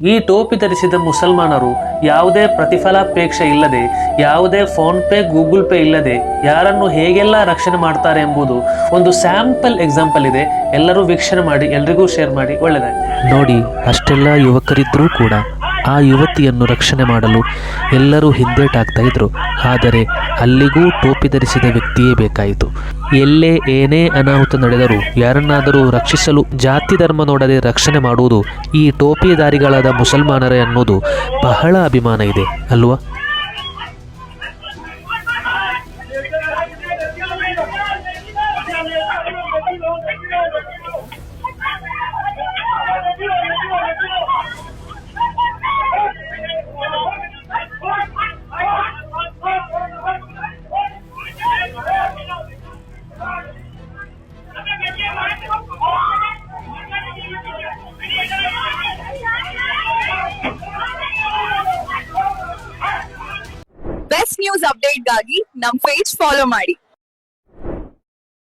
ಈ ಟೋಪಿ ಧರಿಸಿದ ಮುಸಲ್ಮಾನರು ಯಾವುದೇ ಪ್ರತಿಫಲಾಪೇಕ್ಷೆ ಇಲ್ಲದೆ, ಯಾವುದೇ ಫೋನ್ ಪೇ ಗೂಗಲ್ ಪೇ ಇಲ್ಲದೆ ಯಾರನ್ನು ಹೇಗೆಲ್ಲ ರಕ್ಷಣೆ ಮಾಡ್ತಾರೆ ಎಂಬುದು ಒಂದು ಸ್ಯಾಂಪಲ್ ಎಕ್ಸಾಂಪಲ್ ಇದೆ. ಎಲ್ಲರೂ ವೀಕ್ಷಣೆ ಮಾಡಿ, ಎಲ್ರಿಗೂ ಶೇರ್ ಮಾಡಿ. ಒಳ್ಳೆಯದಾಗಿ ನೋಡಿ, ಅಷ್ಟೆಲ್ಲ ಯುವಕರಿದ್ದರೂ ಕೂಡ ಆ ಯುವತಿಯನ್ನು ರಕ್ಷಣೆ ಮಾಡಲು ಎಲ್ಲರೂ ಹಿಂದೇಟಾಗ್ತಾ ಇದ್ರು. ಆದರೆ ಅಲ್ಲಿಗೂ ಟೋಪಿ ಧರಿಸಿದ ವ್ಯಕ್ತಿಯೇ ಬೇಕಾಯಿತು. ಎಲ್ಲೇ ಏನೇ ಅನಾಹುತ ನಡೆದರೂ ಯಾರನ್ನಾದರೂ ರಕ್ಷಿಸಲು ಜಾತಿ ಧರ್ಮ ನೋಡದೆ ರಕ್ಷಣೆ ಮಾಡುವುದು ಈ ಟೋಪಿದಾರಿಗಳಾದ ಮುಸಲ್ಮಾನರೇ ಅನ್ನೋದು ಬಹಳ ಅಭಿಮಾನ ಇದೆ ಅಲ್ವಾ? ಬೆಸ್ಟ್ ನ್ಯೂಸ್ ಅಪ್ಡೇಟ್ಗಾಗಿ ನಮ್ಮ ಪೇಜ್ ಫಾಲೋ ಮಾಡಿ.